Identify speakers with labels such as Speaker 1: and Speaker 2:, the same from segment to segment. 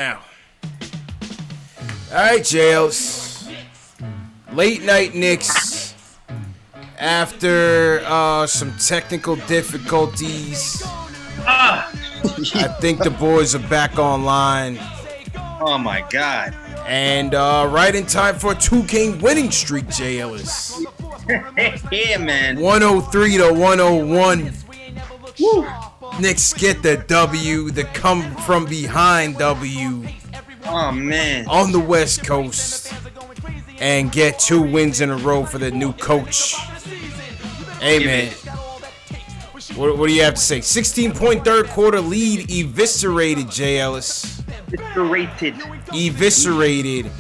Speaker 1: Now. All right, Jails. Late night Knicks. After some technical difficulties, I think the boys are back online.
Speaker 2: Oh my God!
Speaker 1: And right in time for a 2-game winning streak, Jay Ellis.
Speaker 2: Yeah, man.
Speaker 1: 103 to 101. Woo. Knicks get the W, the come from behind W.
Speaker 2: Oh man.
Speaker 1: On the West Coast. And get 2 wins in a row for the new coach. Hey, man. What do you have to say? 16-point third quarter lead eviscerated, Jay Ellis. Eviscerated.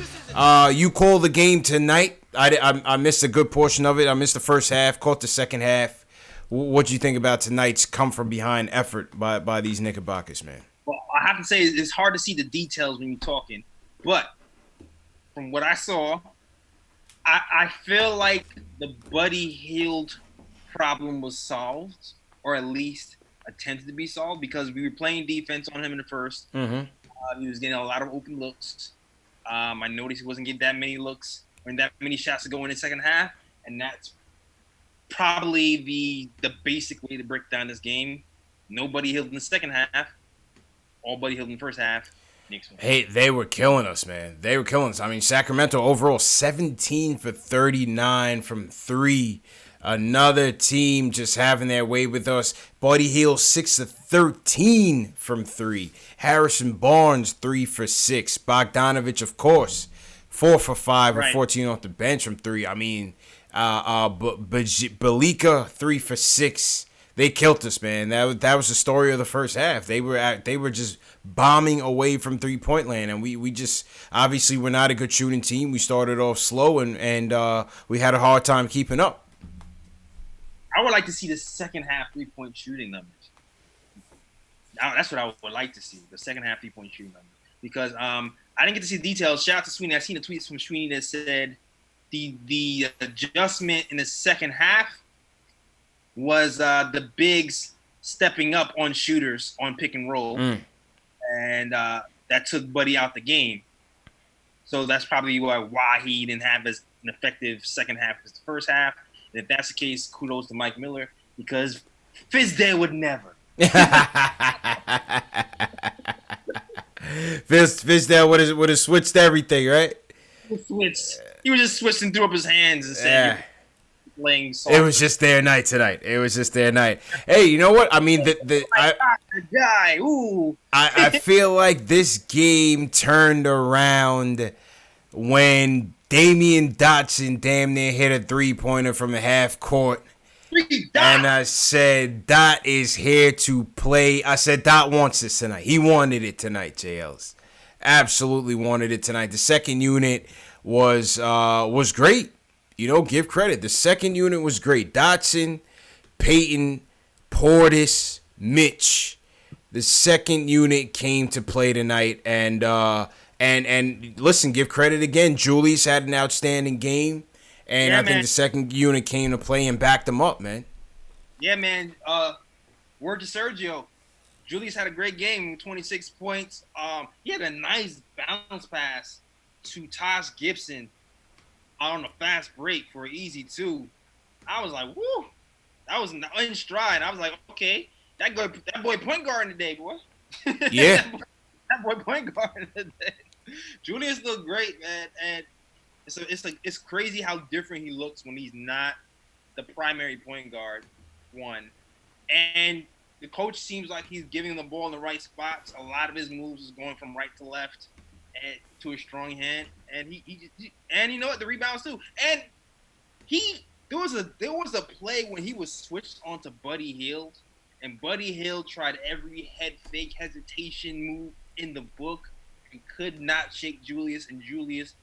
Speaker 1: You call the game tonight. I missed a good portion of it. I missed the first half, caught the second half. What do you think about tonight's come-from-behind effort by these Knickerbockers, man?
Speaker 2: Well, I have to say it's hard to see the details when you're talking. But from what I saw, I feel like the Buddy Hield problem was solved, or at least attempted to be solved, because we were playing defense on him in the first.
Speaker 1: Mm-hmm.
Speaker 2: He was getting a lot of open looks. I noticed he wasn't getting that many looks or that many shots to go in the second half, and that's probably the basic way to break down this game. No Buddy Hield in the second half, all Buddy Hield in the first half.
Speaker 1: Hey, they were killing us, man. They were killing us. I mean, Sacramento overall 17 for 39 from 3. Another team just having their way with us. Buddy Hield 6 for 13 from 3. Harrison Barnes 3 for 6. Bogdanovich, of course, 4 for 5 or 14 off the bench from 3. I mean, Belika 3 for 6. They killed us, man. That was the story of the first half. They were just bombing away from 3-point land, and we just obviously we're not a good shooting team. We started off slow, and we had a hard time keeping up.
Speaker 2: I would like to see the second half 3-point shooting numbers. That's what I would like to see, the second half 3-point shooting numbers, because I didn't get to see the details. Shout out to Sweeney. I seen the tweets from Sweeney that said the adjustment in the second half was the bigs stepping up on shooters on pick and roll, and that took Buddy out the game. So that's probably why he didn't have as an effective second half as the first half. And if that's the case, kudos to Mike Miller, because Fizdale would never.
Speaker 1: Fizdale would have switched everything, right?
Speaker 2: He was just switching, through up his hands and saying, playing soft.
Speaker 1: It was just their night tonight. Hey, you know what? I mean, I feel like this game turned around when Damian Dotson damn near hit a 3-pointer from the half court. And I said, Dot is here to play. I said, Dot wants this tonight. He wanted it tonight, JLs. Absolutely wanted it tonight. The second unit was great. You know, give credit. The second unit was great. Dotson, Peyton, Portis, Mitch. The second unit came to play tonight, and listen, give credit again. Julius had an outstanding game, and I think the second unit came to play and backed them up, man.
Speaker 2: Yeah, man. Word to Sergio. Julius had a great game, 26 points. He had a nice bounce pass to Taj Gibson on a fast break for an easy 2. I was like, woo. That was in stride. I was like, okay, that boy point guard today, boy.
Speaker 1: Yeah.
Speaker 2: that boy point guard today. Julius looked great, man, and it's crazy how different he looks when he's not the primary point guard. One, and the coach seems like he's giving the ball in the right spots. A lot of his moves is going from right to left and to a strong hand, and he and you know what, the rebounds too. And there was a play when he was switched onto Buddy Hield, and Buddy Hield tried every head fake hesitation move in the book and could not shake Julius, and Julius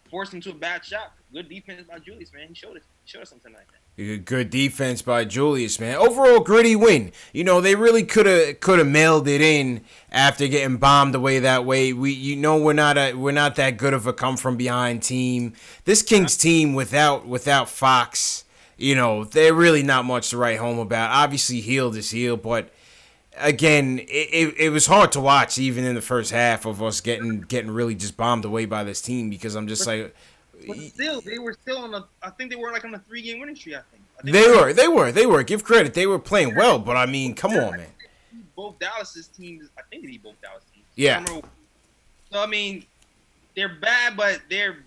Speaker 2: forced him to a bad shot. Good defense by Julius, man. He showed us something like that.
Speaker 1: Good defense by Julius, man. Overall, gritty win. You know, they really could have mailed it in after getting bombed away that way. We're not that good of a come from behind team. This Kings team without Fox, you know, they're really not much to write home about. Obviously, Hield is Hield, but again, it was hard to watch even in the first half of us getting really just bombed away by this team because I'm just like.
Speaker 2: But still, they were still on a. I think they were like on a 3-game winning streak. I think.
Speaker 1: They were. Give credit. They were playing well, but I mean, come on, man.
Speaker 2: Both Dallas's teams. I think they beat both Dallas teams.
Speaker 1: Yeah.
Speaker 2: So I mean, they're bad, but they're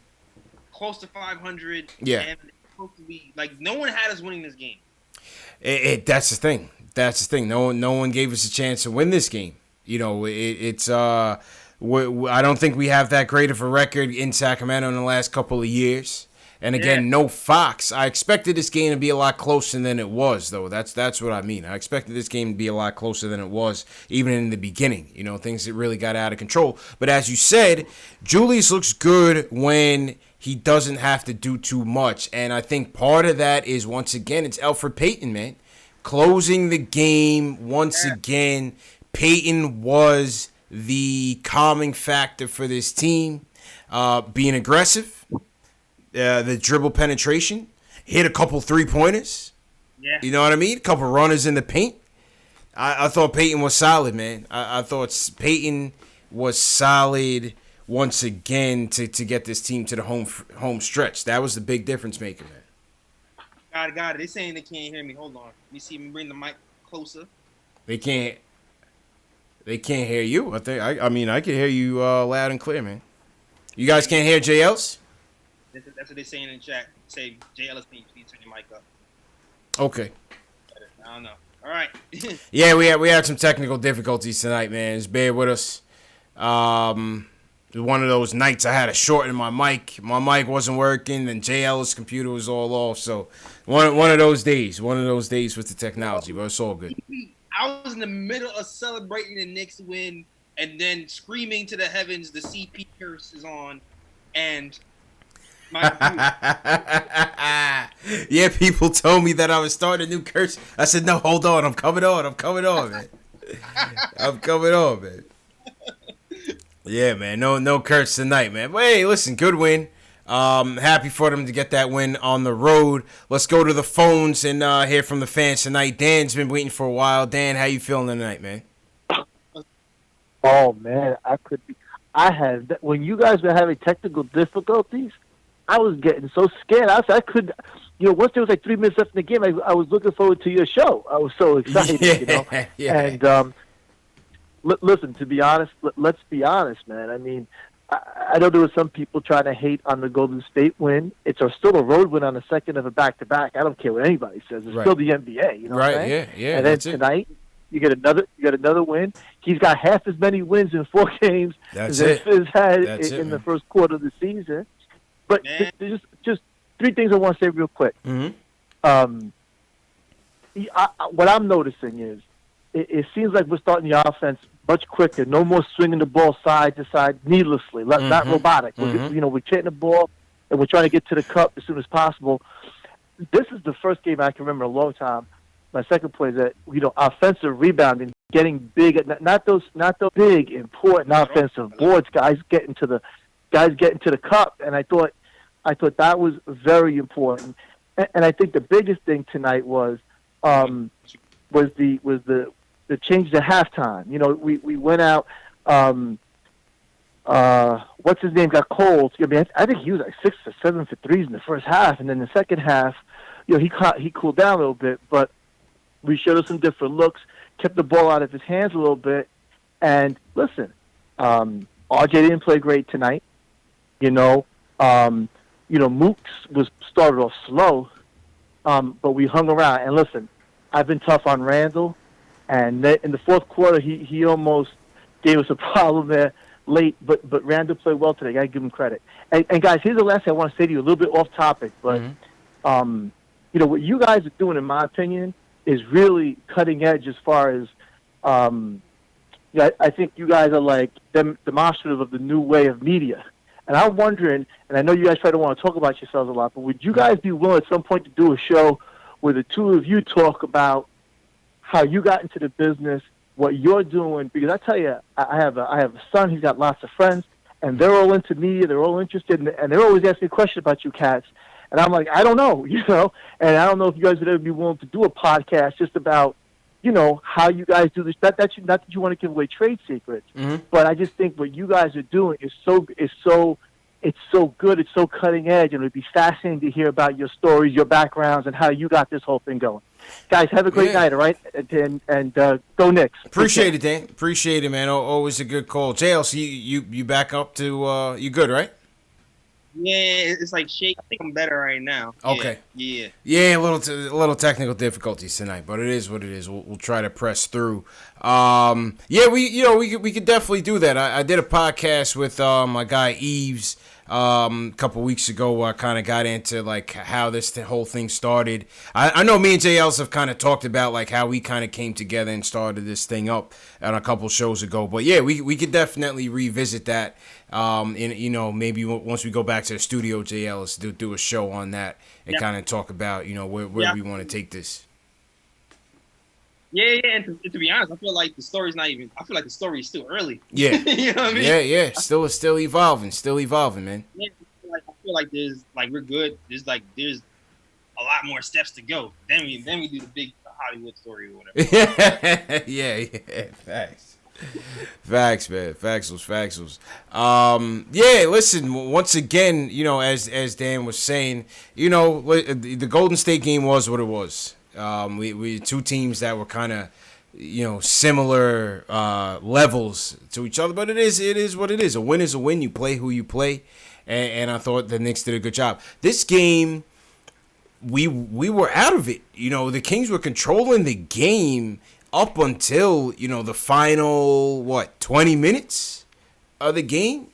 Speaker 2: close to 500.
Speaker 1: Yeah.
Speaker 2: And they're supposed to be like no one had us winning this game.
Speaker 1: That's the thing. That's the thing. No one gave us a chance to win this game. You know, it's I don't think we have that great of a record in Sacramento in the last couple of years. And again, no Fox. I expected this game to be a lot closer than it was, though. That's what I mean. I expected this game to be a lot closer than it was, even in the beginning. You know, things that really got out of control. But as you said, Julius looks good when he doesn't have to do too much. And I think part of that is, once again, it's Elfrid Payton, man. Closing the game once again. Payton was the calming factor for this team. Being aggressive. The dribble penetration, hit a couple 3-pointers. Yeah. You know what I mean? A couple runners in the paint. I thought Payton was solid, man. I thought Payton was solid once again to get this team to the home stretch. That was the big difference maker, man.
Speaker 2: Got it. They're saying they can't hear me. Hold on. Let me see me bring the mic closer.
Speaker 1: They can't hear you. I can hear you loud and clear, man. You guys can't hear JL's?
Speaker 2: That's what they're saying in chat. Say, Jay Ellis, please turn your mic up.
Speaker 1: Okay.
Speaker 2: I don't know. All right.
Speaker 1: Yeah, we had some technical difficulties tonight, man. Just bear with us. One of those nights I had to shorten my mic. My mic wasn't working, and Jay Ellis' computer was all off. So one of those days with the technology, but it's all good.
Speaker 2: I was in the middle of celebrating the Knicks win, and then screaming to the heavens, the CP curse is on, and...
Speaker 1: Yeah, people told me that I was starting a new curse. I said, no, hold on. I'm coming on, man. I'm coming on, man. Yeah, man. No curse tonight, man. But hey, listen, good win. Happy for them to get that win on the road. Let's go to the phones and hear from the fans tonight. Dan's been waiting for a while. Dan, how you feeling tonight, man?
Speaker 3: Oh, man. When you guys were having technical difficulties, I was getting so scared. I could, once there was like 3 minutes left in the game, I was looking forward to your show. I was so excited,
Speaker 1: Yeah.
Speaker 3: And listen, to be honest, let's be honest, man. I mean, I know there were some people trying to hate on the Golden State win. It's still a road win on the second of a back-to-back. I don't care what anybody says. It's still the NBA, you know what I'm saying?
Speaker 1: Yeah.
Speaker 3: And then tonight, you get another win. He's got half as many wins in 4 games as Fizz had in the first quarter of the season. But just 3 things I want to say real quick.
Speaker 1: Mm-hmm.
Speaker 3: What I'm noticing is it seems like we're starting the offense much quicker. No more swinging the ball side to side needlessly, not robotic.
Speaker 1: Mm-hmm.
Speaker 3: We're hitting the ball and we're trying to get to the cup as soon as possible. This is the first game I can remember in a long time. My second point is that offensive rebounding, getting big, not those big important offensive boards, guys getting to the cup, and I thought that was very important. And I think the biggest thing tonight was the change to halftime. We went out. What's his name got cold. I think he was like 6 or 7 for threes in the first half, and then the second half, he cooled down a little bit. But we showed us some different looks, kept the ball out of his hands a little bit, and listen, RJ didn't play great tonight. Mooks was started off slow, but we hung around. And listen, I've been tough on Randall, and in the fourth quarter, he almost gave us a problem there late. But Randall played well today. I gotta give him credit. And guys, here's the last thing I want to say to you, a little bit off topic, but what you guys are doing, in my opinion, is really cutting edge as far as. I think you guys are like demonstrative of the new way of media. And I'm wondering, and I know you guys try to want to talk about yourselves a lot, but would you guys be willing at some point to do a show where the two of you talk about how you got into the business, what you're doing? Because I tell you, I have a son, he's got lots of friends, and they're all into media, they're all interested, and they're always asking questions about you cats. And I'm like, I don't know, and I don't know if you guys would ever be willing to do a podcast just about, how you guys do this. Not that you want to give away trade secrets, but I just think what you guys are doing is so good. It's so cutting edge, and it'd be fascinating to hear about your stories, your backgrounds, and how you got this whole thing going. Guys, have a great night, all right? And go Knicks.
Speaker 1: Appreciate it, Dan. Appreciate it, man. Always a good call. JL, so you back up to you good, right?
Speaker 2: Yeah, it's like shake. I think I'm better right now.
Speaker 1: Okay.
Speaker 2: Yeah.
Speaker 1: Yeah, a little technical difficulties tonight, but it is what it is. We'll try to press through. Yeah, we could definitely do that. I did a podcast with my guy Eves a couple weeks ago where I kind of got into like how the whole thing started. I know me and JLs have kind of talked about like how we kind of came together and started this thing up on a couple shows ago. But yeah, we could definitely revisit that. Maybe once we go back to the studio, JL, let's do a show on that and kind of talk about where we want to take this.
Speaker 2: Yeah, and to be honest, I feel like the story's not even. I feel like the story is still early.
Speaker 1: Yeah,
Speaker 2: you know what I mean?
Speaker 1: Yeah. Still evolving, man.
Speaker 2: Yeah, I feel like there's like we're good. There's a lot more steps to go. Then we do the big Hollywood story or whatever.
Speaker 1: yeah. Facts, man. Facts. Yeah, listen, once again, as Dan was saying, the Golden State game was what it was. We two teams that were kind of, similar levels to each other, but it is what it is. A win is a win. You play who you play, and I thought the Knicks did a good job. This game, we were out of it. The Kings were controlling the game up until, the final, 20 minutes of the game.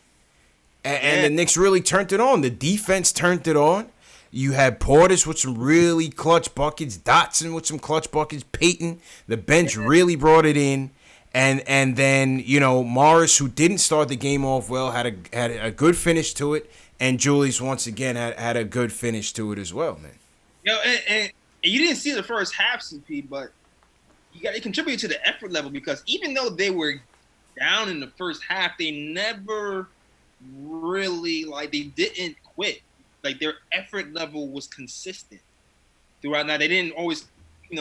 Speaker 1: And the Knicks really turned it on. The defense turned it on. You had Portis with some really clutch buckets, Dotson with some clutch buckets, Payton. The bench really brought it in. And then, Morris, who didn't start the game off well, had a good finish to it. And Julius, once again, had a good finish to it as well, man.
Speaker 2: And you didn't see the first half, CP, but it contributed to the effort level because even though they were down in the first half, they never really, they didn't quit. Like, their effort level was consistent throughout. Now, they didn't always, and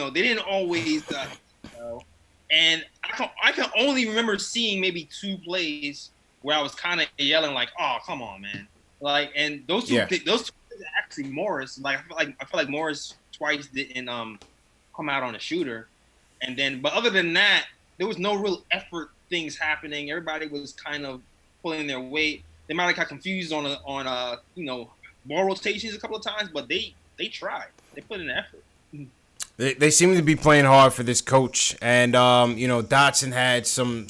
Speaker 2: I can only remember seeing maybe two plays where I was kind of yelling, like, oh, come on, man. Like, and those two plays actually Morris. Like, I feel like Morris twice didn't come out on a shooter. And then, but other than that, there was no real effort things happening. Everybody was kind of pulling their weight. They might have got confused on ball rotations a couple of times, but they tried. They put in effort.
Speaker 1: They seem to be playing hard for this coach, and Dotson had some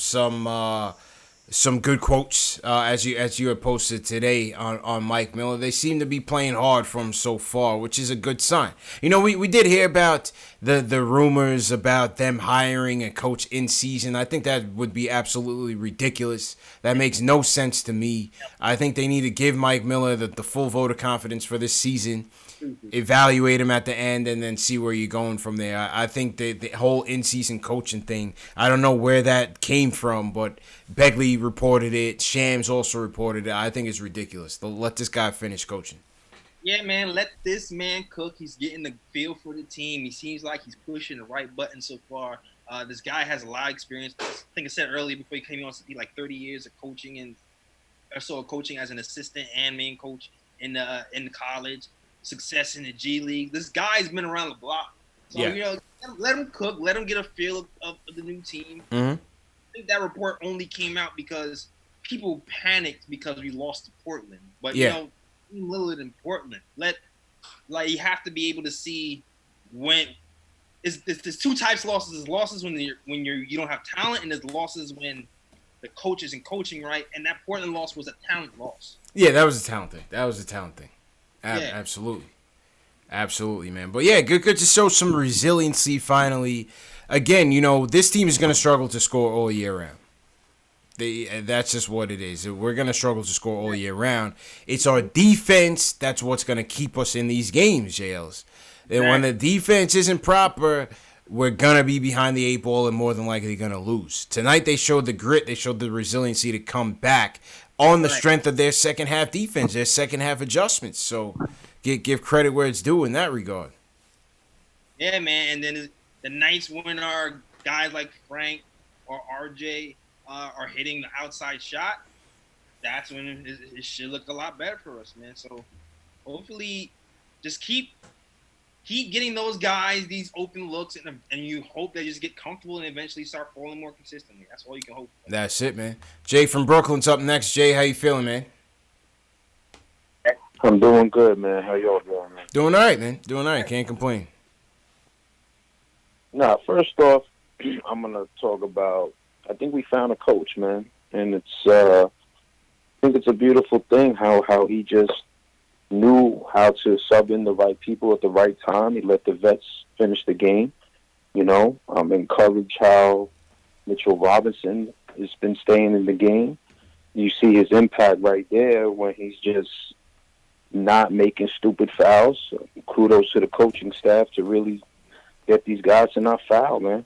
Speaker 1: good quotes as you had posted today on Mike Miller. They seem to be playing hard for him so far, which is a good sign. We did hear about the rumors about them hiring a coach in season. I think that would be absolutely ridiculous. That makes no sense to me. I think they need to give Mike Miller the full vote of confidence for this season, evaluate him at the end, and then see where you're going from there. I think the whole in-season coaching thing, I don't know where that came from, but Begley reported it. Shams also reported it. I think it's ridiculous. Let this guy finish coaching.
Speaker 2: Yeah, man, let this man cook. He's getting the feel for the team. He seems like he's pushing the right button so far. This guy has a lot of experience. I think I said earlier before he came on, he like 30 years of coaching and coaching as an assistant and main coach in the college. Success in the G League. This guy's been around the block. So, let him cook. Let him get a feel of the new team.
Speaker 1: Mm-hmm.
Speaker 2: I think that report only came out because people panicked because we lost to Portland. But, Lillard in Portland. You have to be able to see when there's two types of losses. There's losses when you don't have talent, and there's losses when the coach isn't coaching right. And that Portland loss was a talent loss.
Speaker 1: Yeah, that was a talent thing. Absolutely, man. But yeah, good to show some resiliency finally. Again, this team is going to struggle to score all year round. That's just what it is. We're going to struggle to score all year round. It's our defense that's what's going to keep us in these games, JLs. And when the defense isn't proper, we're going to be behind the eight ball and more than likely going to lose. Tonight they showed the grit, they showed the resiliency to come back on the strength of their second half defense, their second half adjustments. So give credit where it's due in that regard.
Speaker 2: Yeah, man. And then the nights when our guys like Frank or RJ are hitting the outside shot, that's when it should look a lot better for us, man. So hopefully, just keep getting those guys these open looks, and you hope they just get comfortable and eventually start falling more consistently. That's all you can hope for.
Speaker 1: That's it, man. Jay from Brooklyn's up next. Jay, how you feeling, man?
Speaker 4: I'm doing good, man. How y'all doing, man?
Speaker 1: Doing all right, man. Doing all right. Can't complain.
Speaker 4: Nah, first off, I'm gonna talk about. I think we found a coach, man, and it's. I think it's a beautiful thing how he just knew how to sub in the right people at the right time. He let the vets finish the game. You know, I'm encouraged how Mitchell Robinson has been staying in the game. You see his impact right there when he's just not making stupid fouls. Kudos to the coaching staff to really get these guys to not foul, man.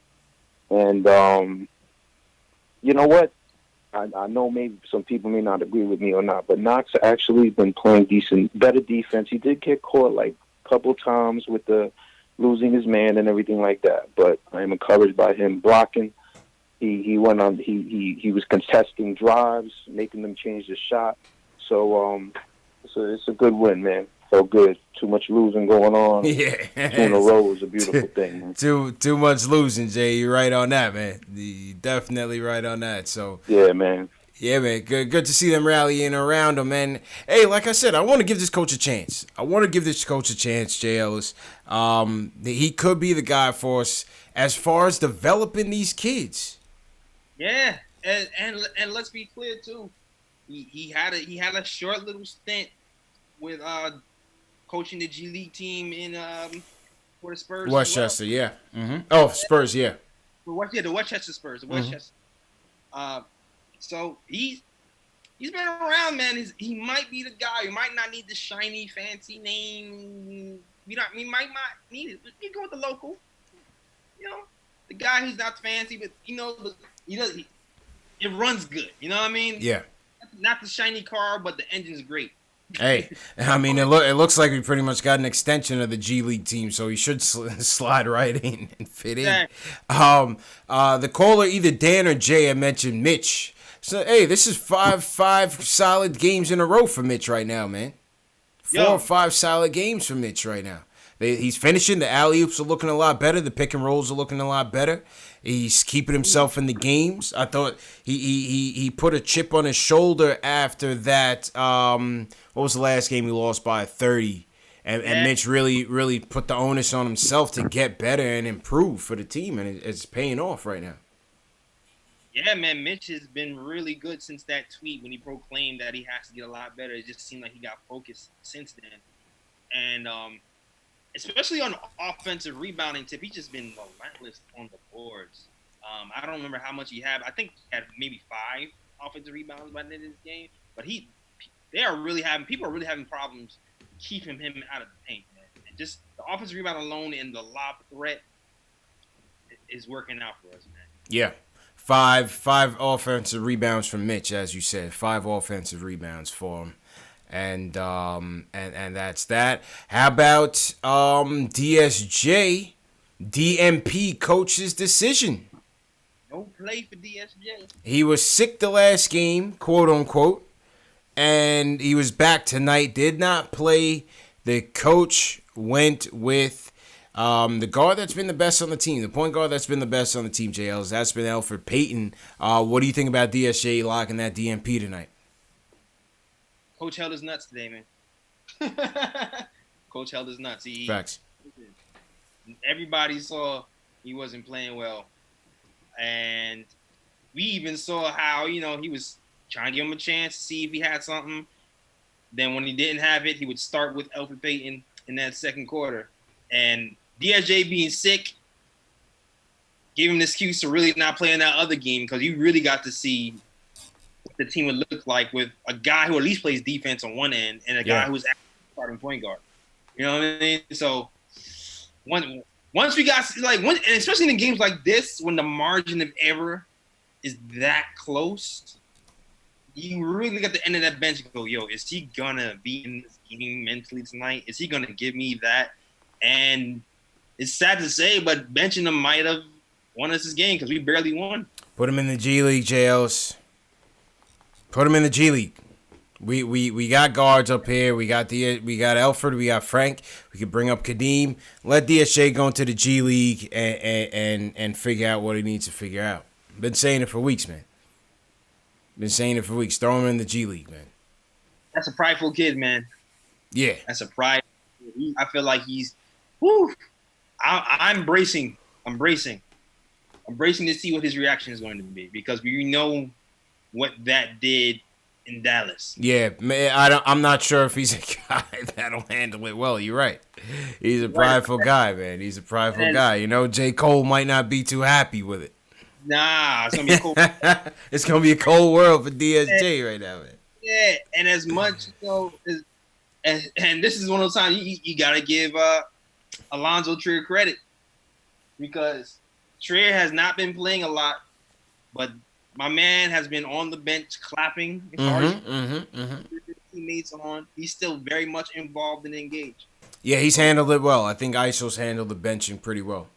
Speaker 4: And you know what? I know maybe some people may not agree with me or not, but Knox actually been playing better defense. He did get caught like a couple times with the losing his man and everything like that, but I'm encouraged by him blocking. He went on. He was contesting drives, making them change the shot. So it's a good win, man. Felt good. Too much losing going on.
Speaker 1: Yeah.
Speaker 4: 2 in a row is a beautiful thing, man.
Speaker 1: Too much losing, Jay. You're right on that, man. You're definitely right on that. So
Speaker 4: Yeah, man.
Speaker 1: yeah, man. Good to see them rallying around him. And hey, like I said, I want to give this coach a chance. Jay Ellis. He could be the guy for us as far as developing these kids.
Speaker 2: Yeah, and let's be clear too. He had a short little stint with coaching the G League team in for the Spurs.
Speaker 1: Westchester, yeah. Mm-hmm. Oh, Spurs, yeah.
Speaker 2: The Westchester Spurs. The Westchester. So he's been around, man. He might be the guy. He might not need the shiny, fancy name. We might not need it. We go with the local. You know, the guy who's not fancy, but it runs good. You know what I mean?
Speaker 1: Yeah.
Speaker 2: Not the shiny car, but the engine's great.
Speaker 1: Hey, I mean, it looks like we pretty much got an extension of the G League team, so he should slide right in and fit in. The caller, either Dan or Jay, had mentioned Mitch. So, hey, this is five solid games in a row for Mitch right now, man. 4 or 5 solid games for Mitch right now. He's finishing. The alley-oops are looking a lot better. The pick and rolls are looking a lot better. He's keeping himself in the games. I thought he put a chip on his shoulder after that. What was the last game he lost by 30? And Mitch really put the onus on himself to get better and improve for the team, and it's paying off right now.
Speaker 2: Yeah, man, Mitch has been really good since that tweet when he proclaimed that he has to get a lot better. It just seemed like he got focused since then. And especially on the offensive rebounding tip, he's just been relentless on the boards. I don't remember how much he had. I think he had maybe 5 offensive rebounds by the end of this game. But people are really having problems keeping him out of the paint, man. And just the offensive rebound alone and the lob threat is working out for us, man.
Speaker 1: Yeah. 5 offensive rebounds from Mitch, as you said. 5 offensive rebounds for him. And that's that. How about DSJ? DMP coach's decision.
Speaker 2: No play for DSJ.
Speaker 1: He was sick the last game, quote unquote, and he was back tonight. Did not play. The coach went with the guard that's been the best on the team, the point guard that's been the best on the team, JLs. That's been Elfrid Payton. What do you think about DSJ locking that DMP tonight?
Speaker 2: Coach held his nuts today, man. Coach held his nuts.
Speaker 1: Facts.
Speaker 2: Everybody saw he wasn't playing well. And we even saw how, he was trying to give him a chance to see if he had something. Then when he didn't have it, he would start with Elfrid Payton in that second quarter. And DSJ being sick gave him an excuse to really not play in that other game because you really got to see what the team would look like with a guy who at least plays defense on one end and a guy who's actually starting point guard. You know what I mean? So once we got and especially in games like this, when the margin of error is that close, you really got the end of that bench and go, yo, is he gonna be in this game mentally tonight? Is he gonna give me that? And it's sad to say, but benching him might have won us this game because we barely won.
Speaker 1: Put him in the G League, JLs. Put him in the G League. We got guards up here. We got Elford. We got Frank. We could bring up Kadeem. Let DSJ go into the G League and figure out what he needs to figure out. Been saying it for weeks, man. Throw him in the G League, man.
Speaker 2: That's a prideful kid, man.
Speaker 1: Yeah.
Speaker 2: That's a pride. I feel like he's. Whew, I'm bracing. I'm bracing to see what his reaction is going to be because we know what that did in Dallas.
Speaker 1: Yeah, man, I'm not sure if he's a guy that'll handle it well. You're right. He's a prideful guy, man. He's a prideful guy. You know, J. Cole might not be too happy with it.
Speaker 2: Nah, it's gonna be cool.
Speaker 1: It's gonna be a cold world for DSJ right now, man.
Speaker 2: Yeah, and as much and this is one of those times you gotta give Alonzo Trier credit because Trier has not been playing a lot, but my man has been on the bench clapping his teammates on. He's still very much involved and engaged.
Speaker 1: Yeah, he's handled it well. I think ISO's handled the benching pretty well.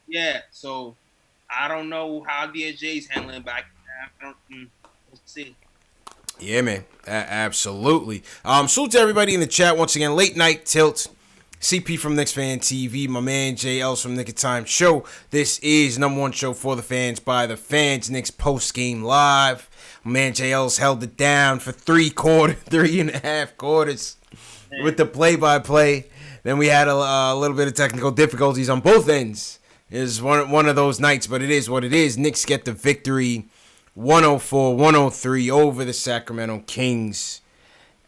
Speaker 2: Yeah, so I don't know how DSJ's handling it, but we'll see.
Speaker 1: Yeah, man. Absolutely. Salute to everybody in the chat. Once again, Late Night Tilt. CP from Knicks Fan TV. My man JL's from Nick of Time Show. This is number one show for the fans by the fans. Knicks Postgame Live. My man JL's held it down for 3.5 quarters with the play-by-play. Then we had a little bit of technical difficulties on both ends. It was one of those nights, but it is what it is. Knicks get the victory 104-103 over the Sacremento Kings.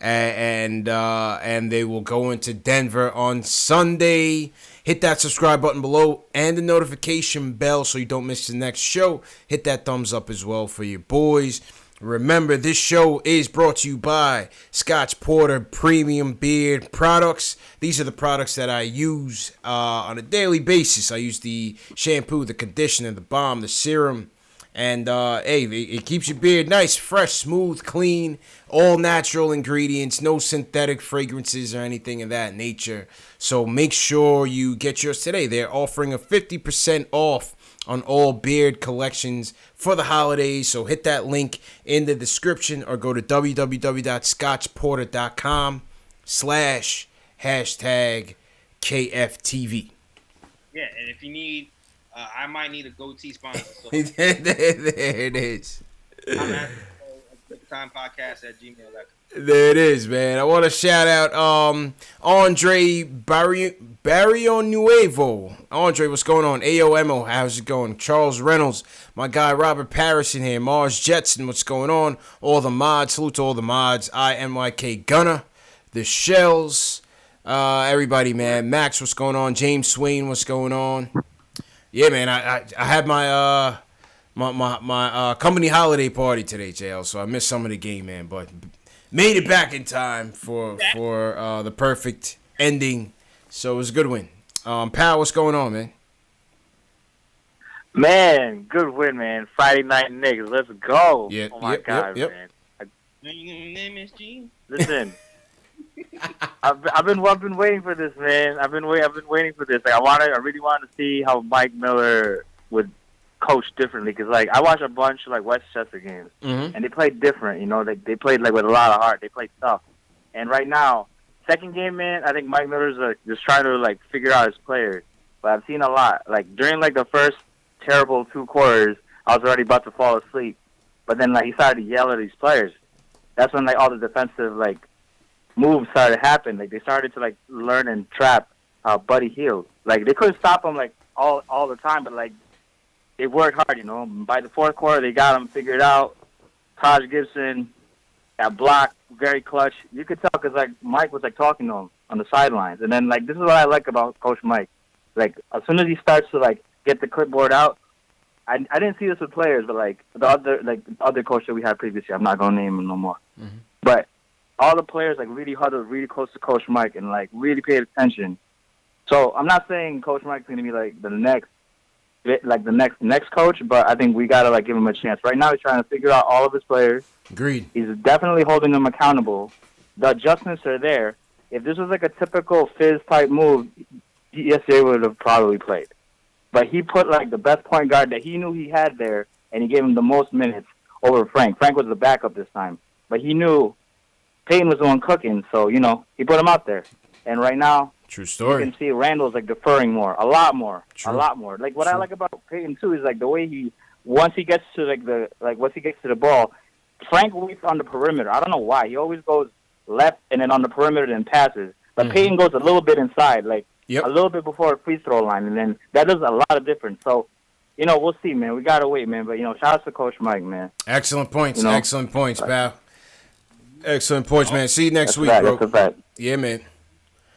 Speaker 1: And they will go into Denver on Sunday. Hit that subscribe button below and the notification bell so you don't miss the next show. Hit that thumbs up as well for your boys. Remember, this show is brought to you by Scotch Porter Premium Beard Products. These are the products that I use on a daily basis. I use the shampoo, the conditioner, the balm, the serum. And, hey, it keeps your beard nice, fresh, smooth, clean, all natural ingredients, no synthetic fragrances or anything of that nature. So make sure you get yours today. They're offering a 50% off on all beard collections for the holidays. So hit that link in the description or go to www.scotchporter.com/#KFTV.
Speaker 2: Yeah, and if you need... I might need a goatee sponsor. So
Speaker 1: there it is.
Speaker 2: I'm at timepodcast@gmail.com.
Speaker 1: There it is, man. I want to shout out Andre Barrio Nuevo. Andre, what's going on? AOMO, how's it going? Charles Reynolds, my guy Robert Parris in here. Mars Jetson, what's going on? All the mods, salute to all the mods. INYK Gunner, the Shells, everybody, man. Max, what's going on? James Swain, what's going on? Yeah, man, I had my my company holiday party today, JL, so I missed some of the game, man, but made it back in time for the perfect ending, so it was a good win. Pal, what's going on, man?
Speaker 3: Man, good win, man. Friday night Knicks, let's go.
Speaker 1: Yep,
Speaker 3: oh my God, man. Listen. I've been waiting for this, man. I've been waiting for this. Like I really wanted to see how Mike Miller would coach differently because like I watched a bunch of like Westchester games and they played different. You know, they played like with a lot of heart. They played tough. And right now, second game, man, I think Mike Miller's just trying to like figure out his players. But I've seen a lot. Like during like the first terrible 2 quarters, I was already about to fall asleep. But then like he started to yell at these players. That's when like all the defensive like moves started to happen. Like they started to like learn and trap Buddy Hield. Like they couldn't stop him like all the time, but like they worked hard, you know. By the fourth quarter, they got him figured out. Taj Gibson, that block, very clutch. You could tell because like Mike was like talking to him on the sidelines. And then like this is what I like about Coach Mike. Like as soon as he starts to like get the clipboard out, I didn't see this with players, but like the other coach that we had previously, I'm not gonna name him no more, but all the players like really huddled really close to Coach Mike and like really paid attention. So I'm not saying Coach Mike's gonna be like the next coach, but I think we gotta like give him a chance. Right now he's trying to figure out all of his players.
Speaker 1: Agreed.
Speaker 3: He's definitely holding them accountable. The adjustments are there. If this was like a typical Fizz type move, DSJ would have probably played.
Speaker 5: but he put like the best point guard that he knew he had there, and he gave him the most minutes over Frank. Frank was the backup this time, but he knew Payton was the one cooking, so he put him out there. And right now,
Speaker 1: true story.
Speaker 5: You can see Randall's like deferring more, a lot more.
Speaker 1: True.
Speaker 5: Like what I like about Payton too is like the way once he gets to the ball, Frank waits on the perimeter. I don't know why. He always goes left and then on the perimeter and passes. But Payton goes a little bit inside, like a little bit before a free throw line, and then that does a lot of difference. So, we'll see, man. We gotta wait, man. But shout out to Coach Mike, man.
Speaker 1: Excellent points. Excellent points, pal. Excellent points, man. See you next week, bro.
Speaker 5: That's a fact.
Speaker 1: Yeah, man.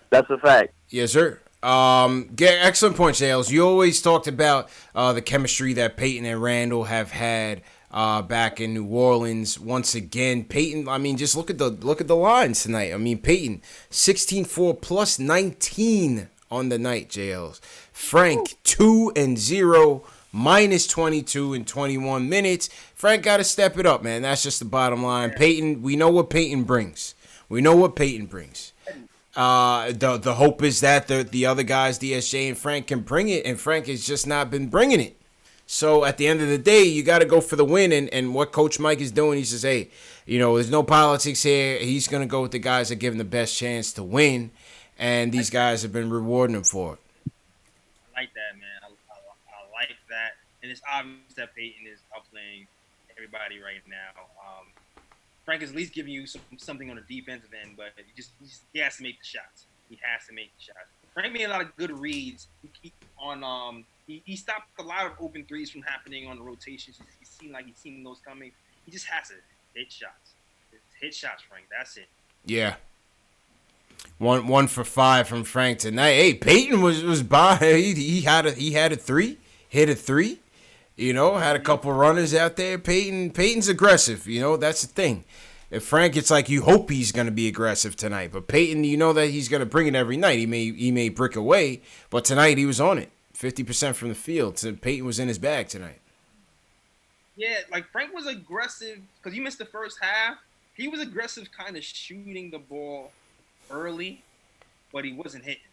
Speaker 5: That's a fact.
Speaker 1: Yes, sir. Excellent points, Sales. You always talked about the chemistry that Payton and Randall have had back in New Orleans. Once again, Payton, I mean, just look at the lines tonight. I mean, Payton 16-4 plus 19 on the night, JLs. Frank 2-0 minus 22 in 21 minutes. Frank got to step it up, man. That's just the bottom line. Payton, we know what Payton brings. The hope is that the other guys, DSJ and Frank, can bring it, and Frank has just not been bringing it. So at the end of the day, you got to go for the win, and what Coach Mike is doing, he says, hey, there's no politics here. He's going to go with the guys that give him the best chance to win, and these guys have been rewarding him for it.
Speaker 2: I like that, man. I like that, and it's obvious that Payton is outplaying everybody right now. Frank is at least giving you something on the defensive end, but he has to make the shots. Frank made a lot of good reads. He stopped a lot of open threes from happening on the rotations. He's seen those coming. He just has to hit shots. Hit shots, Frank. That's it.
Speaker 1: Yeah. 1 for 5 from Frank tonight. Hey, Payton was by. He had a three. Hit a three. Had a couple runners out there. Payton's aggressive. That's the thing. If Frank, it's like you hope he's going to be aggressive tonight. But Payton, that he's going to bring it every night. He may brick away, but tonight he was on it. 50% from the field. So Payton was in his bag tonight.
Speaker 2: Yeah, like Frank was aggressive because you missed the first half. He was aggressive kind of shooting the ball early, but he wasn't hitting.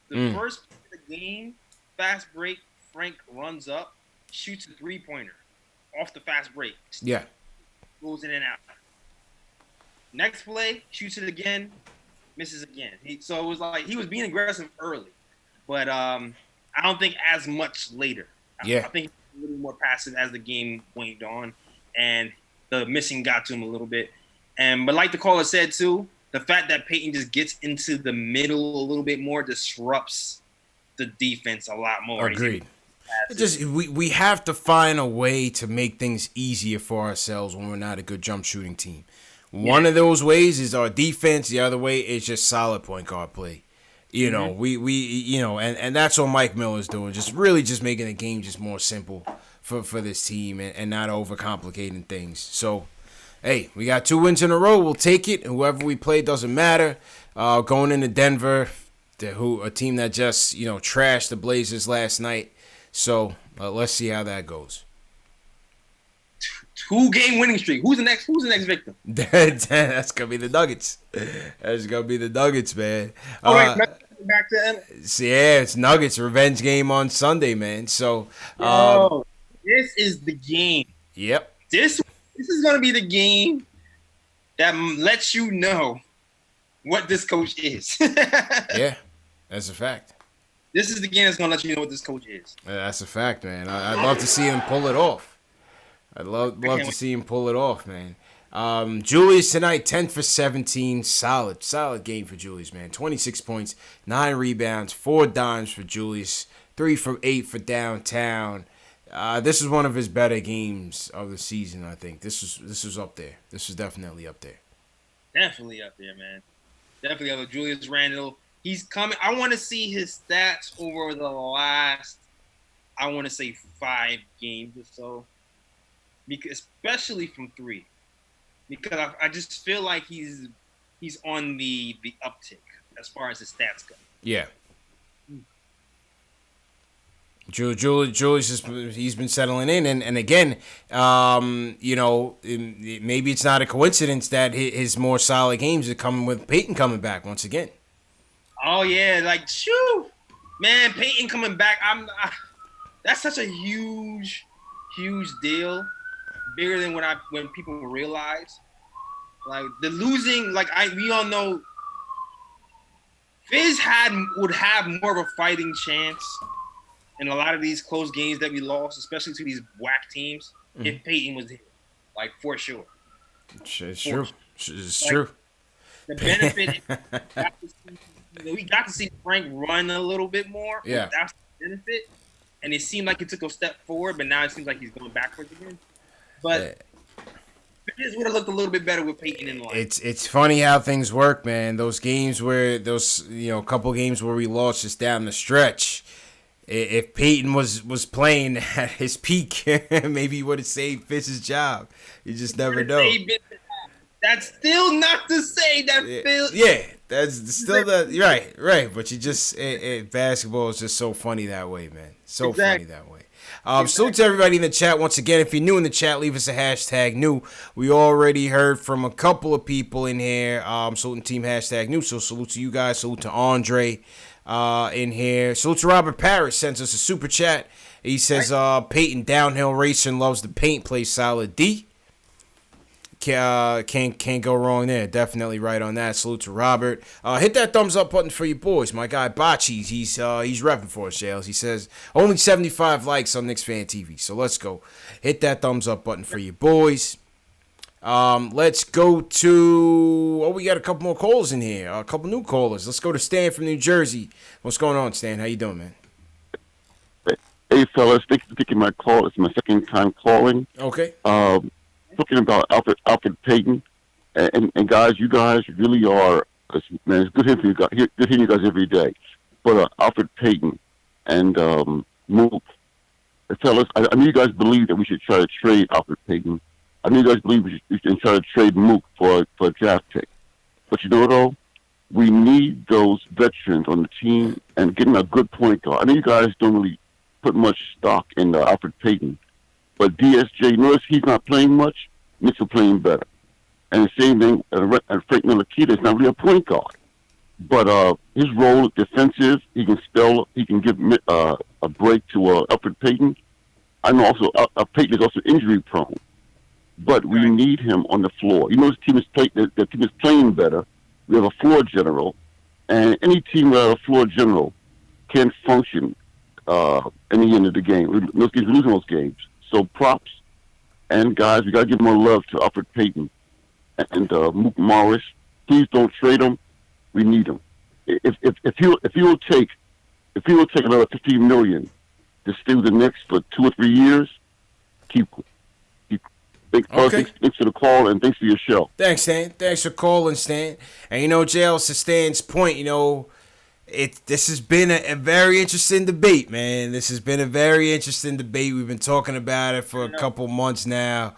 Speaker 2: The first play of the game, fast break, Frank runs up, shoots a three-pointer off the fast break.
Speaker 1: Yeah.
Speaker 2: Goes in and out. Next play, shoots it again, misses again. So it was like he was being aggressive early, but I don't think as much later.
Speaker 1: Yeah.
Speaker 2: I think a little more passive as the game waned on, and the missing got to him a little bit. But like the caller said too, the fact that Payton just gets into the middle a little bit more disrupts the defense a lot more.
Speaker 1: Agreed. We have to find a way to make things easier for ourselves when we're not a good jump shooting team. One of those ways is our defense. The other way is just solid point guard play. And that's what Mike Miller's doing. Just making the game just more simple for this team and not overcomplicating things. So, hey, we got 2 wins in a row. We'll take it. Whoever we play doesn't matter. Going into Denver, a team that just trashed the Blazers last night. So let's see how that goes.
Speaker 2: 2-game winning streak. Who's the next victim?
Speaker 1: That's gonna be the Nuggets. That's gonna be the Nuggets, man.
Speaker 2: All right, back to them.
Speaker 1: It's Nuggets revenge game on Sunday, man. So,
Speaker 2: this is the game.
Speaker 1: Yep.
Speaker 2: This is gonna be the game that lets you know what this coach is.
Speaker 1: Yeah, that's a fact.
Speaker 2: This is the game that's gonna let you know what this coach is.
Speaker 1: That's a fact, man. I'd love to see him pull it off. I'd love to see him pull it off, man. Julius tonight, 10 for 17. Solid game for Julius, man. 26 points, 9 rebounds, 4 dimes for Julius, 3 from 8 for downtown. This is one of his better games of the season, I think. This was up there. This was definitely up there.
Speaker 2: Definitely up there, man. Definitely up there. Julius Randle. He's coming. I want to see his stats over the last, I want to say 5 games or so. Because especially from 3. Because I just feel like he's on the uptick as far as his stats go.
Speaker 1: Yeah. Julius he's been settling in, and again, maybe it's not a coincidence that his more solid games are coming with Payton coming back once again.
Speaker 2: Oh yeah, like shoo, man, Payton coming back. That's such a huge deal, bigger than when people realize. Like the losing, we all know, Fizz would have more of a fighting chance in a lot of these close games that we lost, especially to these whack teams, if Peyton was here, like for sure.
Speaker 1: It's true. It's
Speaker 2: like,
Speaker 1: true.
Speaker 2: The benefit, we got to see Frank run a little bit more.
Speaker 1: Yeah,
Speaker 2: that's the benefit, and it seemed like he took a step forward, but now it seems like he's going backwards again. But Fizz would have looked a little bit better with Peyton in line.
Speaker 1: It's funny how things work, man. Those games where couple games where we lost just down the stretch. If Peyton was playing at his peak, maybe he would have saved Fizz's job. You just never know.
Speaker 2: That's still not to say that Fizz.
Speaker 1: Yeah, that's still right. But you just basketball is just so funny that way, man. So funny that way. Salute to everybody in the chat once again. If you're new in the chat, leave us a hashtag new. We already heard from a couple of people in here. Saluting team hashtag new. So salute to you guys. Salute to Andre in here. Salute to Robert Parrish, sends us a super chat. He says Peyton downhill racing, loves the paint, plays solid D. Can't go wrong there. Definitely right on that. Salute to Robert. Hit that thumbs up button for your boys. My guy Bocce, he's repping for us, Jails. He says only 75 likes on Knicks Fan TV. So let's go. Hit that thumbs up button for your boys. Let's go to we got a couple more callers in here. A couple new callers. Let's go to Stan from New Jersey. What's going on, Stan? How you doing, man?
Speaker 6: Hey fellas, thanks for taking my call. It's my second time calling.
Speaker 1: Okay.
Speaker 6: Talking about Alfred Payton, and guys, you guys really are, man, it's good hearing you guys, good hearing you guys every day. But Alfred Payton and Mook, fellas, I know you guys believe that we should try to trade Alfred Payton. I know you guys believe we should try to trade Mook for a draft pick. But you know though, we need those veterans on the team and getting a good point guard. I know you guys don't really put much stock in Alfred Payton. But DSJ, notice he's not playing much. Knicks are playing better. And the same thing, Frank Ntilikina is not really a point guard. But his role is defensive. He can give a break to Alfred Payton. I know also Payton is also injury prone. But we need him on the floor. You know, the team is playing better. We have a floor general. And any team without a floor general can't function in the end of the game. We're losing those games. So props, and guys, we gotta give more love to Alfred Payton and Mook Morris. Please don't trade him. We need him. If he will take another $15 million to stay with the Knicks for 2 or 3 years, keep. Thanks for the call and thanks for your show.
Speaker 1: Thanks, Stan. Thanks for calling, Stan. And JL, to Stan's point, this has been a very interesting debate, man. This has been a very interesting debate. We've been talking about it for a couple months now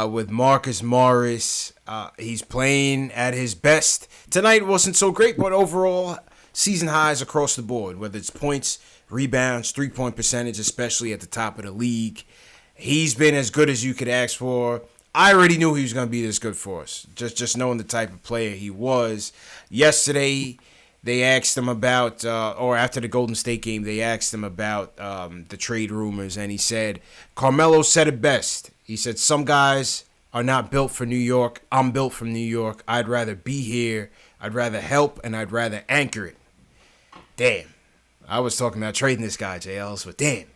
Speaker 1: with Marcus Morris. He's playing at his best. Tonight wasn't so great, but overall, season highs across the board, whether it's points, rebounds, three-point percentage, especially at the top of the league. He's been as good as you could ask for. I already knew he was going to be this good for us, just knowing the type of player he was. Yesterday, they asked him about, or after the Golden State game, they asked him about the trade rumors, and he said, Carmelo said it best. He said, some guys are not built for New York. I'm built from New York. I'd rather be here. I'd rather help, and I'd rather anchor it. Damn. I was talking about trading this guy, JLs, but damn.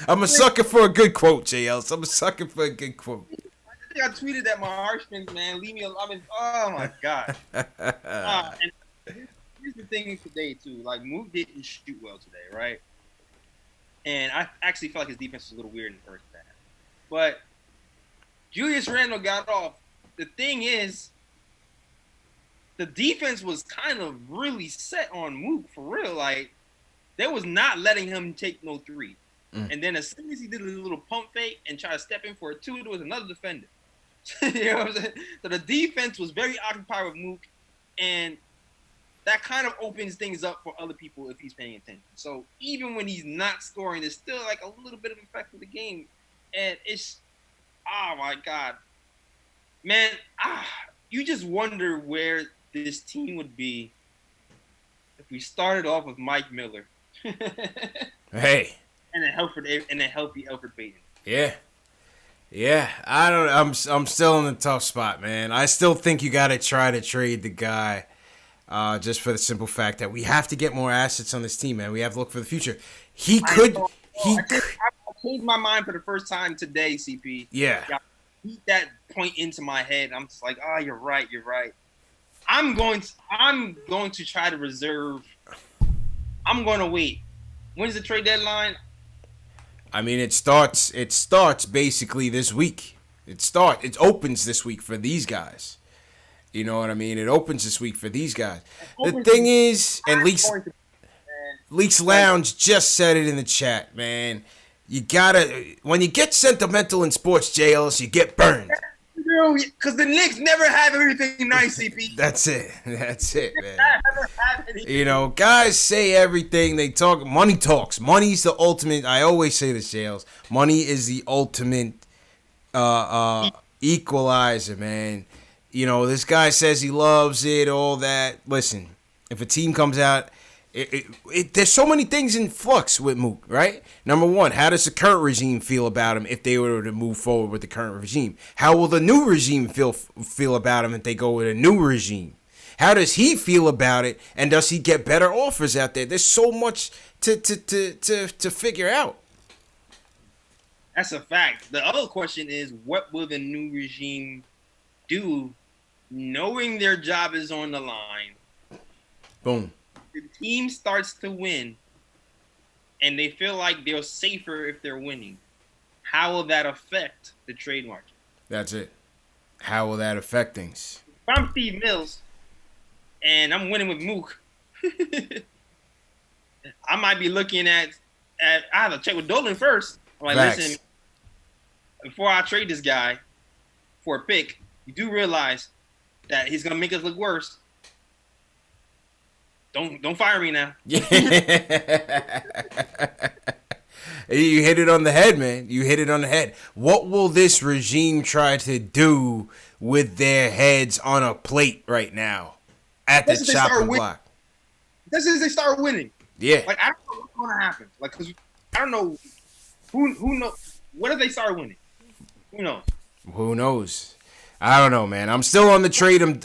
Speaker 1: I'm a sucker for a good quote, JLs. I'm a sucker for a good quote.
Speaker 2: I think I tweeted that my Harshmans, man, leave me alone. I mean, oh my god. And here's the thing today too. Like Mook didn't shoot well today, right? And I actually felt like his defense was a little weird in the first half. But Julius Randle got off. The thing is, the defense was kind of really set on Mook for real. Like, they was not letting him take no three. And then as soon as he did a little pump fake and tried to step in for a two, there was another defender. You know what I'm saying? So the defense was very occupied with Mook, and that kind of opens things up for other people if he's paying attention. So even when he's not scoring, there's still like a little bit of effect of the game. And it's, oh my God. Man, you just wonder where this team would be if we started off with Mike Miller.
Speaker 1: Hey.
Speaker 2: And a healthy Elfrid Payton.
Speaker 1: Yeah. I don't. I'm still in a tough spot, man. I still think you got to try to trade the guy, just for the simple fact that we have to get more assets on this team, man. We have to look for the future. I
Speaker 2: changed my mind for the first time today, CP.
Speaker 1: Yeah.
Speaker 2: Beat that point into my head. I'm just like, oh, you're right. I'm going to try to reserve. I'm going to wait. When's the trade deadline?
Speaker 1: I mean, it starts basically this week. It opens this week for these guys. You know what I mean? It opens this week for these guys. The thing is, and Leaks Lounge just said it in the chat, man. You gotta, when you get sentimental in sports jails, you get burned.
Speaker 2: Because the Knicks never have everything nice, CP.
Speaker 1: That's it, man. You know, guys say everything. They talk. Money talks. Money's the ultimate. I always say this, jails. Money is the ultimate equalizer, man. You know, this guy says he loves it, all that. Listen, if a team comes out, there's so many things in flux with Mook, right? Number one, how does the current regime feel about him if they were to move forward with the current regime? How will the new regime feel about him if they go with a new regime? How does he feel about it, and does he get better offers out there? There's so much to figure out.
Speaker 2: That's a fact. The other question is, what will the new regime do, knowing their job is on the line?
Speaker 1: Boom.
Speaker 2: The team starts to win, and they feel like they're safer if they're winning. How will that affect the trade market?
Speaker 1: That's it. How will that affect things?
Speaker 2: If I'm Steve Mills, and I'm winning with Mook, I might be looking at I have to check with Dolan first. I'm like,
Speaker 1: Facts.
Speaker 2: listen, before I trade this guy for a pick, you do realize that he's gonna make us look worse. Don't fire me now.
Speaker 1: Yeah. You hit it on the head, man. You hit it on the head. What will this regime try to do with their heads on a plate right now at the chopping block?
Speaker 2: This is they start winning.
Speaker 1: Yeah.
Speaker 2: Like, I don't know what's going to happen. Like, because I don't know who knows. What if they start winning? Who knows?
Speaker 1: Who knows? I don't know, man. I'm still on the trade him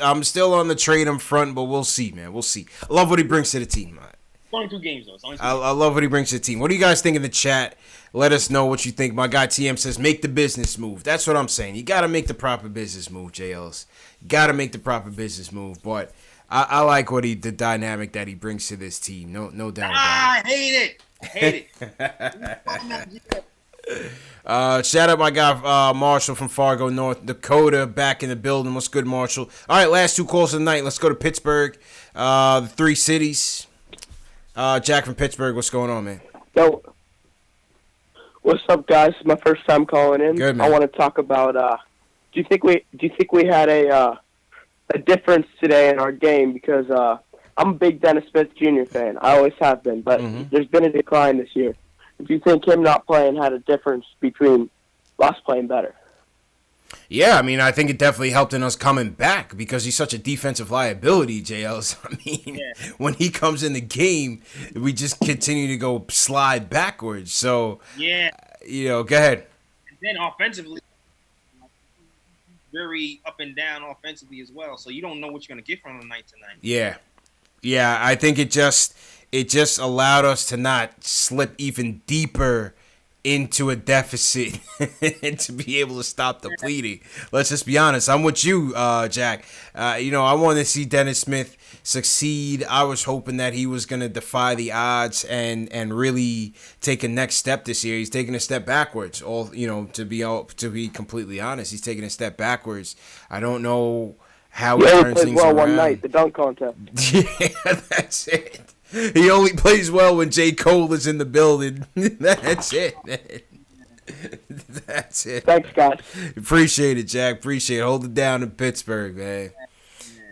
Speaker 1: front, but we'll see, man. We'll see. I love what he brings to the team, man.
Speaker 2: It's only 2 games, though.
Speaker 1: I love what he brings to the team. What do you guys think in the chat? Let us know what you think. My guy TM says, make the business move. That's what I'm saying. You got to make the proper business move, JLs. You got to make the proper business move. But I like the dynamic that he brings to this team. No doubt about it.
Speaker 2: I hate it.
Speaker 1: Shout out my guy Marshall from Fargo, North Dakota, back in the building. What's good, Marshall? All right, last 2 calls of the night. Let's go to Pittsburgh, the 3 cities. Jack from Pittsburgh, what's going on, man?
Speaker 7: Yo, what's up, guys? It's my first time calling in.
Speaker 1: Good, man.
Speaker 7: I want to talk about. Do you think we had a difference today in our game? Because I'm a big Dennis Smith Jr. fan. I always have been, but there's been a decline this year. Do you think him not playing had a difference between us playing better?
Speaker 1: Yeah, I mean, I think it definitely helped in us coming back because he's such a defensive liability, JLs. I mean, when he comes in the game, we just continue to go slide backwards. So,
Speaker 2: yeah,
Speaker 1: go ahead.
Speaker 2: And then offensively, very up and down offensively as well. So you don't know what you're going to get from him night to night.
Speaker 1: Yeah, I think it just allowed us to not slip even deeper into a deficit and to be able to stop the bleeding. Let's just be honest. I'm with you, Jack. I want to see Dennis Smith succeed. I was hoping that he was going to defy the odds and really take a next step this year. He's taking a step backwards. To be completely honest, he's taking a step backwards. I don't know how he turns things around.
Speaker 7: One night, the dunk contest.
Speaker 1: Yeah, that's it. He only plays well when J. Cole is in the building. That's it, man. That's it.
Speaker 7: Thanks, guys.
Speaker 1: Appreciate it, Jack. Appreciate it. Hold it down in Pittsburgh, man.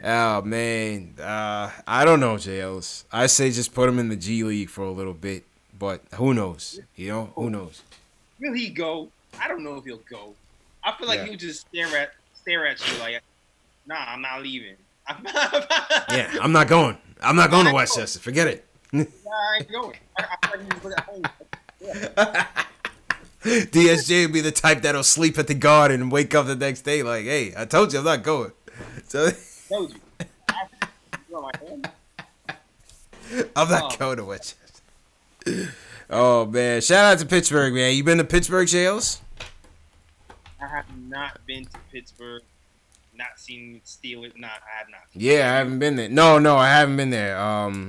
Speaker 1: Oh, man. I don't know, JLs. I say just put him in the G League for a little bit. But who knows? Who knows?
Speaker 2: Will he go? I don't know if he'll go. I feel like he'll just stare at you like, nah, I'm not leaving.
Speaker 1: Yeah, I'm not going. I'm not going to Westchester. Forget it.
Speaker 2: I ain't going. I like you at home. Yeah.
Speaker 1: DSJ would be the type that'll sleep at the Garden and wake up the next day like, hey, I told you I'm not going. So
Speaker 2: Told you. You're my hand.
Speaker 1: I'm not going to Westchester. Oh, man. Shout out to Pittsburgh, man. You been to Pittsburgh, Jails?
Speaker 2: I have not been to Pittsburgh. Not seen Steelers. I have not.
Speaker 1: Yeah, I haven't been there. No, I haven't been there. I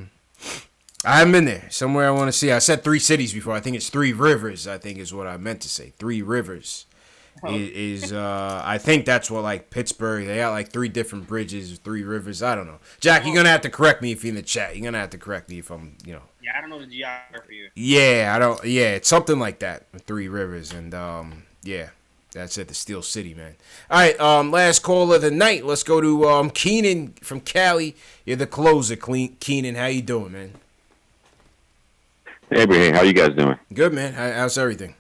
Speaker 1: haven't been there. Somewhere I want to see. I said 3 cities before. I think it's 3 rivers, I think is what I meant to say. 3 rivers is I think that's what, like, Pittsburgh, they got, like, 3 different bridges, 3 rivers. I don't know. Jack, you're going to have to correct me if you're in the chat. You're going to have to correct me if I'm,
Speaker 2: Yeah, I don't know the geography.
Speaker 1: Yeah, it's something like that. 3 rivers. And, yeah. That's at the Steel City, man. All right, last call of the night. Let's go to Keenan from Cali. You're the closer, Keenan. How you doing, man?
Speaker 8: Hey, Brady, how you guys doing?
Speaker 1: Good, man. How's everything?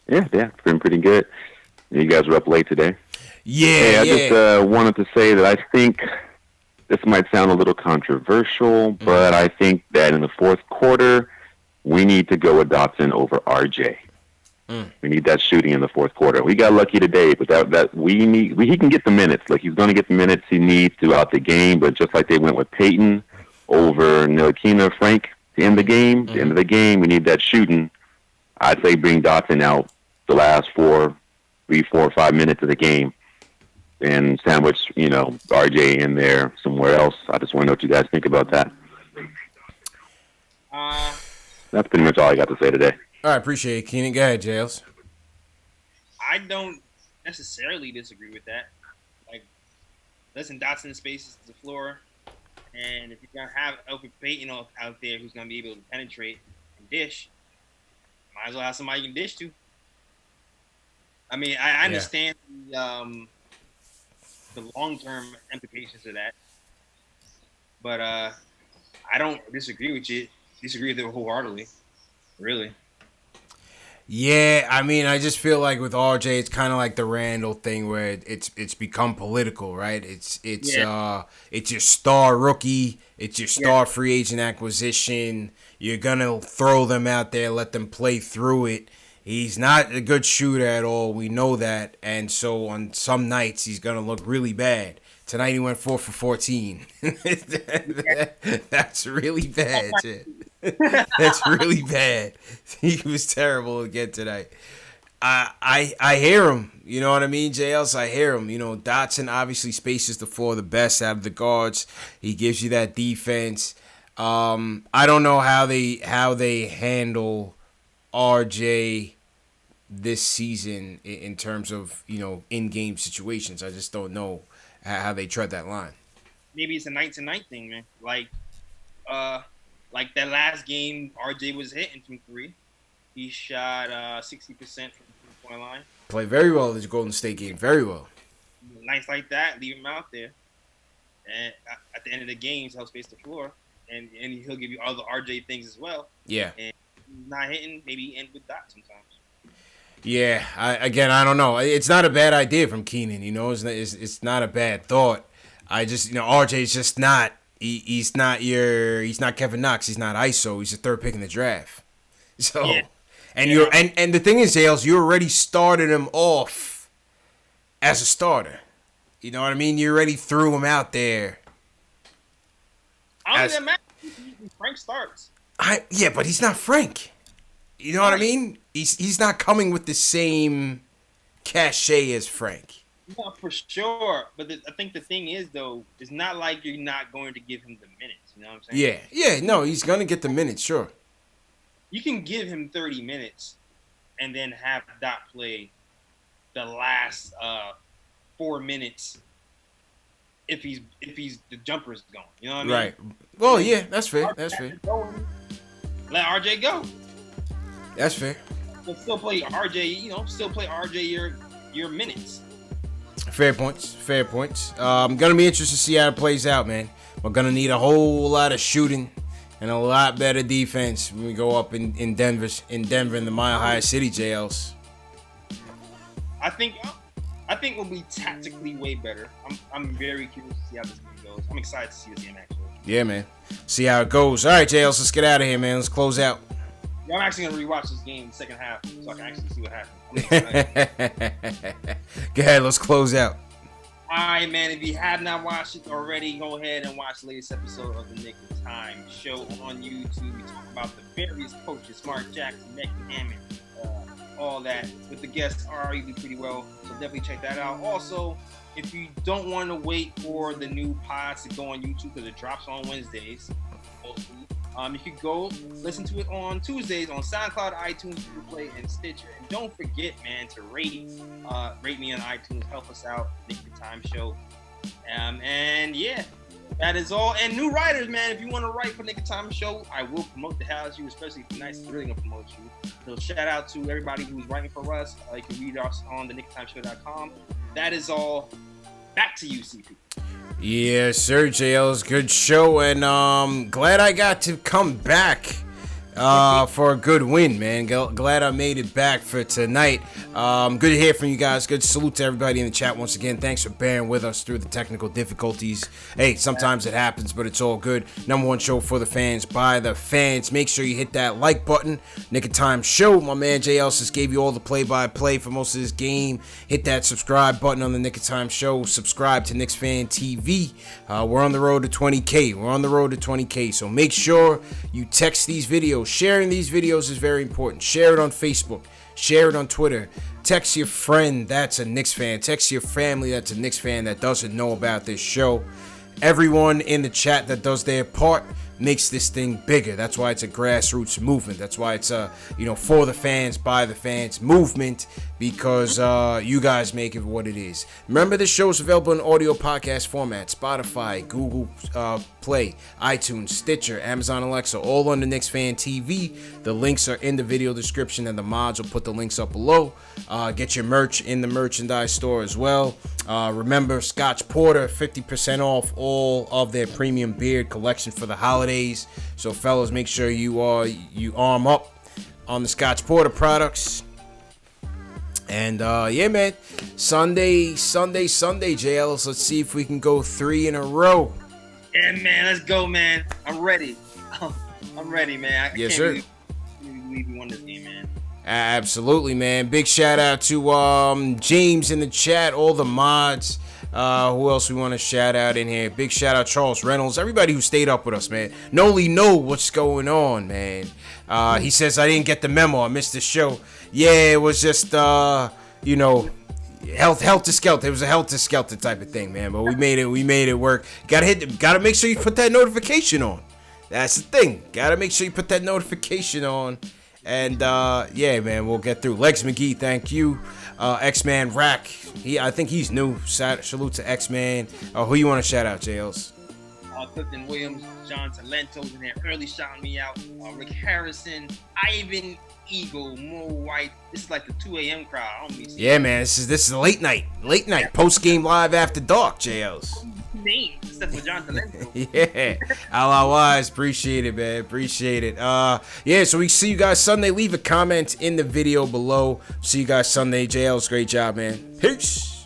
Speaker 8: Yeah, it's been pretty good. You guys were up late today.
Speaker 1: Yeah,
Speaker 8: I just wanted to say that I think this might sound a little controversial, but I think that in the fourth quarter, we need to go with Dotson over RJ. We need that shooting in the fourth quarter. We got lucky today, but he can get the minutes. Like, he's going to get the minutes he needs throughout the game, but just like they went with Peyton over Ntilikina Frank to end the game, the end of the game, we need that shooting. I'd say bring Dotson out the last 3, 4, 5 minutes of the game and sandwich, RJ in there somewhere else. I just want to know what you guys think about that. That's pretty much all I got to say today.
Speaker 1: All right, appreciate it, Keenan. Go ahead, Jails.
Speaker 2: I don't necessarily disagree with that. Like, listen, Dotson spaces the floor, and if you're going to have Elfrid Payton out there who's going to be able to penetrate and dish, might as well have somebody you can dish to. I mean, I understand the long-term implications of that, but I don't disagree with it wholeheartedly, really.
Speaker 1: Yeah, I mean, I just feel like with RJ, it's kind of like the Randall thing where it's become political, right? It's your star rookie, it's your star free agent acquisition. You're gonna throw them out there, let them play through it. He's not a good shooter at all. We know that, and so on some nights he's gonna look really bad. Tonight he went 4 for 14. That's really bad, Ted. That's really bad. He was terrible again tonight. I hear him. You know what I mean, JLs? I hear him. Dotson obviously spaces the floor the best out of the guards. He gives you that defense. I don't know how they handle RJ this season in terms of in-game situations. I just don't know how they tread that line.
Speaker 2: Maybe it's a night-to-night thing, man. Like that last game, RJ was hitting from 3. He shot 60% from the 3-point line.
Speaker 1: Played very well this Golden State game. Very well.
Speaker 2: Nights like that, leave him out there. And at the end of the games, he'll space the floor. And he'll give you all the RJ things as well.
Speaker 1: Yeah.
Speaker 2: And he's not hitting, maybe end with that sometimes.
Speaker 1: Yeah, I don't know. It's not a bad idea from Keenan. It's not a bad thought. I just RJ's just not. He's not Kevin Knox. He's not ISO. He's the 3rd pick in the draft. So, and the thing is, Ailes, you already started him off as a starter. You know what I mean? You already threw him out there.
Speaker 2: I don't imagine Frank starts.
Speaker 1: Yeah, but he's not Frank. You know what I mean? He's not coming with the same cachet as Frank.
Speaker 2: No, for sure. But I think the thing is, though, it's not like you're not going to give him the minutes. You know what I'm saying?
Speaker 1: Yeah. No, he's going to get the minutes, sure.
Speaker 2: You can give him 30 minutes and then have Dot play the last 4 minutes if the jumper is gone. You know what I mean?
Speaker 1: Right. Well, yeah, that's fair. That's fair.
Speaker 2: Let RJ go.
Speaker 1: That's fair.
Speaker 2: But still play RJ, still play RJ your minutes.
Speaker 1: Fair points. I'm going to be interested to see how it plays out, man. We're going to need a whole lot of shooting and a lot better defense when we go up in Denver in the Mile High City jails.
Speaker 2: I think we'll be tactically way better. I'm very curious to see how this game goes. I'm excited to see this game, actually.
Speaker 1: Yeah, man. See how it goes. All right, JLs, let's get out of here, man. Let's close out.
Speaker 2: Yeah, I'm actually gonna rewatch this game in the second half so I can actually see what happens.
Speaker 1: Go ahead, let's close out.
Speaker 2: All right, man. If you have not watched it already, go ahead and watch the latest episode of the Nick of Time show on YouTube. We talk about the various coaches, Mark Jackson, Becky Hammond, all that. With the guests arguably pretty well, so definitely check that out. Also, if you don't want to wait for the new pods to go on YouTube because it drops on Wednesdays, you could go listen to it on Tuesdays on SoundCloud, iTunes, Google Play, and Stitcher. And don't forget, man, to rate me on iTunes. Help us out, Nick the Time Show. And yeah, that is all. And new writers, man, if you want to write for Nick the Time Show, I will promote the hell out of you, especially if you're nice. Really gonna promote you. So shout out to everybody who's writing for us. You can read us on the nickthetimeshow.com. That is all. Back to you, CP.
Speaker 1: Yeah, sir, JL's good show, and glad I got to come back for a good win, man. Glad I made it back for tonight. Good to hear from you guys. Good salute to everybody in the chat once again. Thanks for bearing with us through the technical difficulties. Hey, sometimes it happens, but it's all good. Number one show for the fans, by the fans. Make sure you hit that like button. Nick of Time Show. My man JL just gave you all the play-by-play for most of this game. Hit that subscribe button on the Nick of Time Show. Subscribe to Knicks Fan TV. We're on the road to 20K. We're on the road to 20K. So make sure you text these videos. Sharing these videos is very important. Share it on Facebook. Share it on Twitter. Text your friend that's a Knicks fan. Text your family that's a Knicks fan that doesn't know about this show. Everyone in the chat that does their part makes this thing bigger. That's why it's a grassroots movement. That's why it's a, for the fans, by the fans movement, because you guys make it what it is. Remember, this show is available in audio podcast format: Spotify, Google Play, iTunes, Stitcher, Amazon Alexa, all on the Knicks Fan TV. The links are in the video description, and the mods will put the links up below. Get your merch in the merchandise store as well. Remember, Scotch Porter, 50% off all of their premium beard collection for the holidays. So, fellas, make sure you arm up on the Scotch Porter products. And yeah, man, Sunday, JLs. Let's see if we can go 3 in a row.
Speaker 2: Yeah, man, let's go, man. I'm ready. I'm ready, man.
Speaker 1: Yes, sir.
Speaker 2: We won this game, man.
Speaker 1: Absolutely, man. Big shout out to James in the chat, all the mods. Who else we want to shout out in here? Big shout out Charles Reynolds, everybody who stayed up with us, man. Noli know what's going on, man. He says I didn't get the memo. I missed the show. Yeah, it was just helter skelter. It was a helter skelter type of thing, man. But we made it work. Gotta make sure you put that notification on. That's the thing. Gotta make sure you put that notification on. And yeah, man, we'll get through. Lex McGee, thank you. X-Man Rack, I think he's new. Salute to X-Man. Who you want to shout out, JLs?
Speaker 2: Clifton Williams, John Talento's in there early shouting me out. Rick Harrison, Ivan Eagle, Mo White. This is like the 2 a.m. crowd. I don't mean
Speaker 1: yeah, man, this is late night. Post-game live after dark, JLs.
Speaker 2: Name except for John Talento.
Speaker 1: Yeah, Alawise, appreciate it, man. Appreciate it. Yeah, so we see you guys Sunday. Leave a comment in the video below. See you guys Sunday. JL's great job, man. Peace.